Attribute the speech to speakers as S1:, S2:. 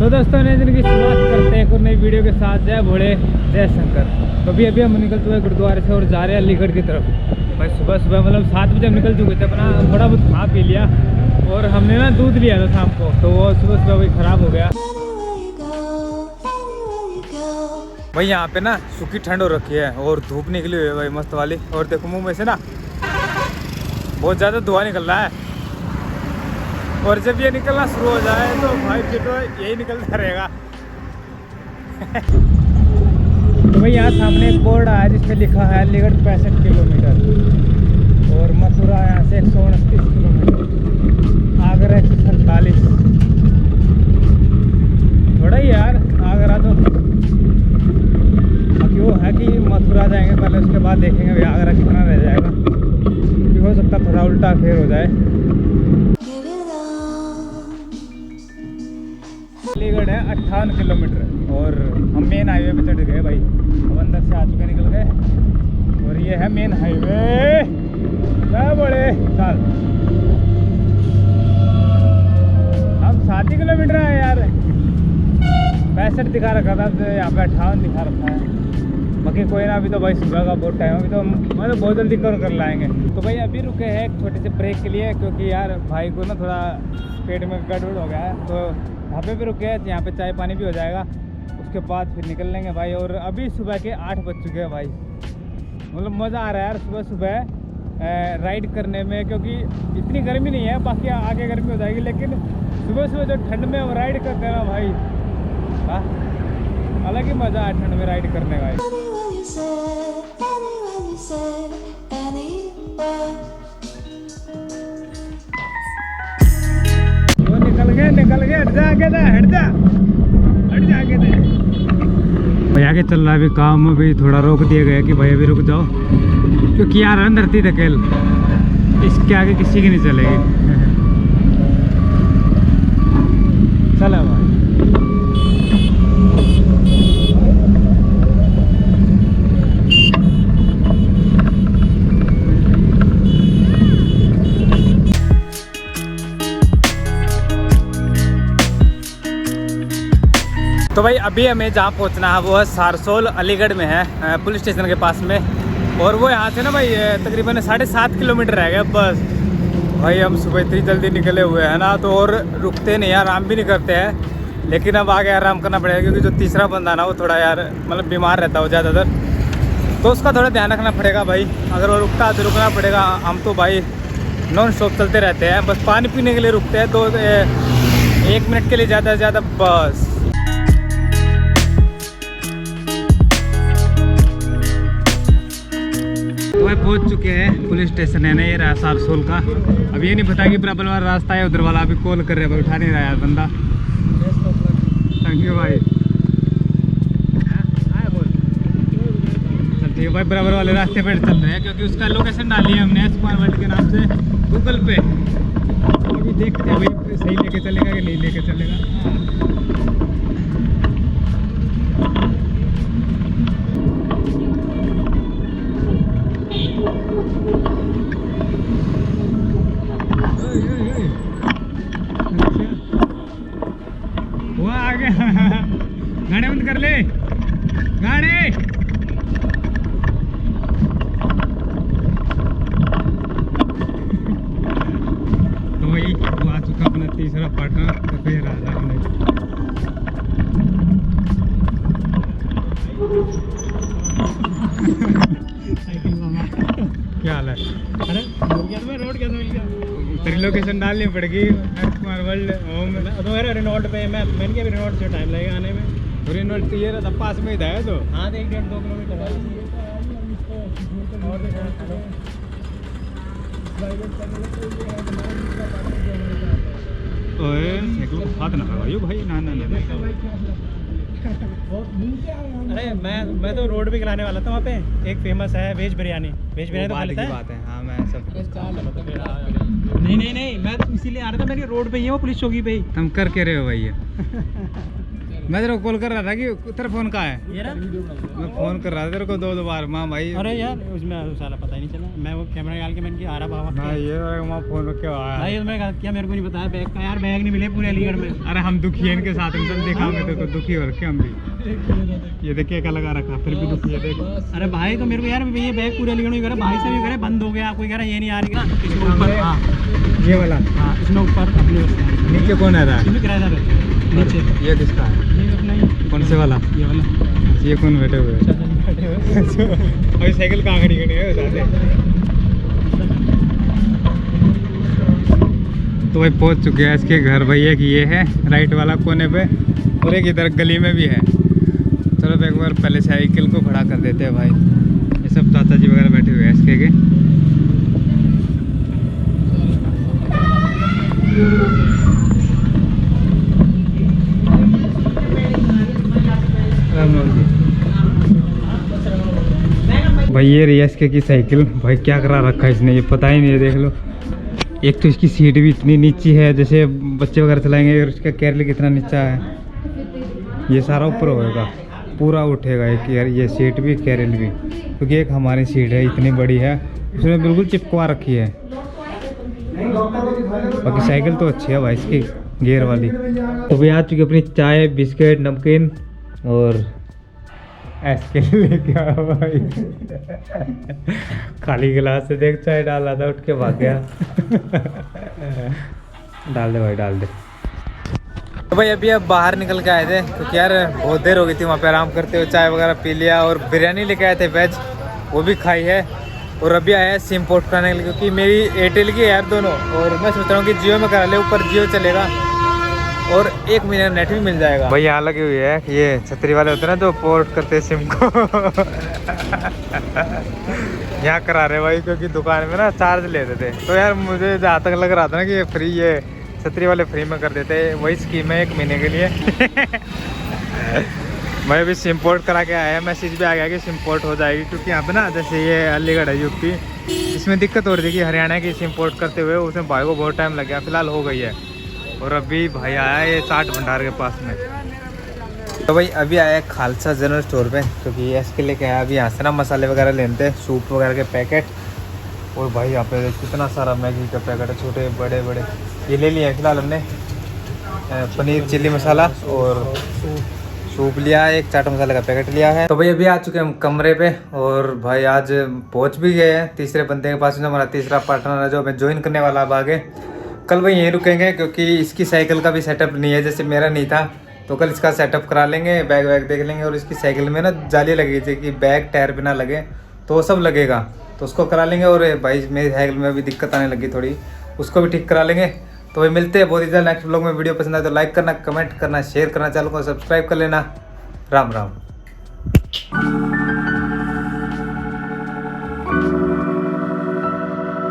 S1: तो दोस्तों नए दिन की शुरुआत करते हैं एक और नई वीडियो के साथ। जय भोले जय शंकर। तो अभी हम निकल चुके हैं गुरुद्वारे से और जा रहे हैं अलीगढ़ की तरफ। भाई सुबह सुबह मतलब 7 बजे हम निकल चुके थे, अपना थोड़ा बहुत खा पी लिया और हमने ना दूध लिया था शाम को, तो वो सुबह सुबह वही ख़राब हो गया। भाई यहाँ पे ना सूखी ठंड हो रखी है और धूप निकली हुई है भाई मस्त वाली। और देखो मुँह में से ना बहुत ज़्यादा धुआं निकल रहा है और जब ये निकलना शुरू हो जाए तो भाई फिर तो यही निकलता रहेगा। तो भाई यहाँ सामने एक बोर्ड है जिस पे लिखा है अलीगढ़ 65 किलोमीटर और मथुरा यहाँ से 129 किलोमीटर, आगरा 147। थोड़ा ही यार आगरा तो, बाकी वो है कि मथुरा जाएंगे पहले, उसके बाद देखेंगे भाई आगरा कितना रह जाएगा, क्योंकि हो सकता है थोड़ा उल्टा फेर हो जाए। अलीगढ़ है 58 किलोमीटर और हम मेन हाईवे पे चढ़ गए भाई। अब अंदर से आ चुके निकल गए और ये है मेन हाईवे। क्या बड़े साल हम 7 किलोमीटर है यार, 65 दिखा रखा था, तो यहाँ पे 58 दिखा रखा है। बाकी कोई ना, अभी तो भाई सुबह का बहुत टाइम है, अभी तो मतलब बहुत जल्दी कर लाएंगे। तो भाई अभी रुके हैं एक छोटे से ब्रेक के लिए, क्योंकि यार भाई को ना थोड़ा पेट में गड़बड़ हो गया है, तो ढाबे पे रुके हैं, यहाँ पे चाय पानी भी हो जाएगा, उसके बाद फिर निकल लेंगे भाई। और अभी सुबह के 8 बज चुके हैं भाई, मतलब मज़ा आ रहा है यार सुबह सुबह राइड करने में, क्योंकि इतनी गर्मी नहीं है, बाकी आगे गर्मी हो जाएगी, लेकिन सुबह सुबह जो ठंड में राइड करते हैं ना भाई, अलग ही मज़ा है ठंड में राइड करने का। निकल गए हट जा आगे दे, हट जा आगे दे। भाई आगे चल रहा है अभी काम, अभी थोड़ा रोक दिया गया कि भाई अभी रुक जाओ, क्योंकि यार अंदर थी धकेल, इसके आगे किसी की नहीं चलेगी। चलो भाई तो भाई अभी हमें जहाँ पहुँचना है वो है सारसोल, अलीगढ़ में है, पुलिस स्टेशन के पास में। और वो यहाँ से ना भाई तकरीबन 7.5 किलोमीटर रह गया बस। भाई हम सुबह इतनी जल्दी निकले हुए हैं ना, तो और रुकते नहीं, आराम भी नहीं करते हैं, लेकिन अब आगे आराम करना पड़ेगा, क्योंकि जो तीसरा बंदा ना वो थोड़ा यार मतलब बीमार रहता है ज़्यादातर, तो उसका थोड़ा ध्यान रखना पड़ेगा भाई। अगर वो रुकता है तो रुकना पड़ेगा। हम तो भाई नॉन स्टॉप चलते रहते हैं, बस पानी पीने के लिए रुकते हैं, तो 1 मिनट के लिए ज़्यादा से ज़्यादा बस। पहुंच चुके हैं पुलिस स्टेशन है ना, ये रहा सारसोल का। अब ये नहीं पता कि बराबर वाला रास्ता है, उधर वाला अभी कॉल कर रहे हैं, उठा नहीं रहा यार बंदा। थैंक यू भाई। चल ठीक है भाई, बराबर वाले रास्ते पर चल रहे हैं, क्योंकि उसका लोकेशन डाली है हमने स्मार्ट वर्ल्ड के नाम से गूगल पे। अभी देखते हैं भाई सही लेके चलेगा कि नहीं लेके चलेगा। वो आ गया, गाड़ी बंद कर ले गाड़ी। तो वही वो आ चुका अपना तीसरा पार्टनर, तो फिर राजा ने साइकिल मामा क्या हाल है? अरे रोड कैसे मिल गया? तेरी लोकेशन डालनी पड़ेगी स्मार्ट वर्ल्ड होम। तो मेरा रिनोट पे मैंने क्या रिनोट से टाइम लगेगा आने में, तो रिनोट तो ये रहता पास में ही था, तो हाँ 1-1.5-2 किलोमीटर हाथ ना लगाइयो भाई, ना ना ना। अरे मैं तो रोड भी खिलाने वाला था वहाँ पे, एक फेमस है वेज बिरयानी तो बात है। हाँ मैं सब नहीं मैं तो इसीलिए आ रहा था, मेरी रोड पे ही है वो पुलिस चौकी पे ही। तुम कर के रहे हो भाई ये मैं तेरे को कॉल कर रहा था कि तेरा फोन कहाँ है?
S2: ये रहा?
S1: मैं फोन कर रहा था तेरे को दो बार। माँ भाई
S2: अरे यार उसमें साला पता ही नहीं चला, मैं वो कैमरा निकाल के मैंने आ रहा बाबा
S1: हाँ ये वहाँ फोन रख के आया।
S2: भाई मैं क्या मेरे को नहीं बताया बैग का यार, बैग नहीं मिले पूरे अलीगढ़ में।
S1: अरे हम दुखी हैं इनके साथ, इनसे दिखाओगे तेरे को दुखी हो रखे हम भी। ये देखिए क्या लगा रखा फिर भी दुखी है देख।
S2: अरे भाई तो मेरे को यार ये बैग पूरे अलीगढ़ में कह रहा, भाई से भी कह रहा बंद हो गया, कोई कह रहा ये नहीं आ रही ना इसमें ऊपर। हाँ
S1: ये वाला
S2: हाँ इसमें ऊपर अपने
S1: नीचे कौन आ रहा है?
S2: इसमें किराएदार रहते हैं नीचे।
S1: ये किसका है?
S2: ये अपना ही
S1: कौन से वाला?
S2: ये वाला।
S1: ये कौन बैठे हुए हैं? अभी साइकिल कहाँ खड़ी करनी है बता दे। तो भाई पहुंच चुके हैं इसके घर। भाई एक ये है राइट वाला कोने पे और एक इधर गली में भी है। चलो एक बार पहले साइकिल को खड़ा कर देते हैं भाई। ये सब चाचा जी वगैरह बैठे हुए हैं इसके के। भाई ये रही इसके की साइकिल। भाई क्या करा रखा है इसने ये पता ही नहीं है, देख लो। एक तो इसकी सीट भी इतनी नीची है, जैसे बच्चे वगैरह चलाएंगे। और इसका कैरल कितना नीचा है, ये सारा ऊपर होएगा पूरा उठेगा एक यार। ये सीट भी कैरल भी, क्योंकि एक हमारी सीट है इतनी बड़ी है, उसमें बिल्कुल चिपकवा रखी है। बाकी साइकिल तो अच्छी है भाई इसकी गियर वाली। तो भाई आ चुकी अपनी चाय बिस्किट नमकीन और ऐसे लेके आया भाई। खाली गिलास से देख चाय डाला था, उठ के भाग गया। डाल दे भाई डाल दे। तो भाई अभी अब बाहर निकल के आए थे क्योंकि यार बहुत देर हो गई थी वहाँ पे आराम करते हुए। चाय वगैरह पी लिया और बिरयानी लेके आए थे वेज, वो भी खाई है। और अभी आया है सिम पोर्ट कराने के लिए, क्योंकि मेरी एयरटेल की है यार दोनों। और मैं सोच रहा हूँ कि जियो में करा ले, ऊपर जियो चलेगा और 1 महीना नेट भी मिल जाएगा। भाई यहाँ लगी हुई है ये छतरी वाले होते हैं ना जो पोर्ट करते हैं सिम को। यहाँ करा रहे भाई, क्योंकि दुकान में ना चार्ज लेते थे। तो यार मुझे जहाँ तक लग रहा था ना कि ये फ्री, ये छतरी वाले फ्री में कर देते, वही स्कीम है 1 महीने के लिए। मैं अभी सिम पोर्ट करा के आया, मैसेज भी आ गया कि सिम पोर्ट हो जाएगी। क्योंकि यहाँ पे ना जैसे ये अलीगढ़ है यूपी, इसमें दिक्कत हो रही थी कि हरियाणा की सिम पोर्ट करते हुए उसमें भाई को बहुत टाइम लग गया। फिलहाल हो गई है। और अभी भाई आया है ये 60 भंडार के पास में। तो भाई अभी आया है खालसा जनरल स्टोर पे, क्योंकि इसके लिए क्या है अभी यहाँ से ना मसाले वगैरह लेते हैं, सूप वगैरह के पैकेट। और भाई यहाँ पे कितना सारा मैगी का पैकेट है, छोटे बड़े बड़े। ये ले लिया फिलहाल हमने पनीर चिल्ली मसाला और सूप लिया, एक चाट मसाले का पैकेट लिया है। तो भाई अभी आ चुके हैं हम कमरे पे। और भाई आज पहुंच भी गए हैं तीसरे बंदे के पास, जो हमारा तीसरा पार्टनर है जो हमें ज्वाइन करने वाला अब आगे। कल भाई यहीं रुकेंगे क्योंकि इसकी साइकिल का भी सेटअप नहीं है, जैसे मेरा नहीं था। तो कल इसका सेटअप करा लेंगे, बैग वैग देख लेंगे। और इसकी साइकिल में ना जाली लगी थी कि बैग टायर पे ना लगे, तो वो सब लगेगा, तो उसको करा लेंगे। और भाई मेरी साइकिल में भी दिक्कत आने लगी थोड़ी, उसको भी ठीक करा लेंगे। तो भाई मिलते हैं बहुत ही जल्द नेक्स्ट व्लॉग में। वीडियो पसंद आए तो लाइक करना, कमेंट करना, शेयर करना, चैनल को सब्सक्राइब कर लेना। राम राम।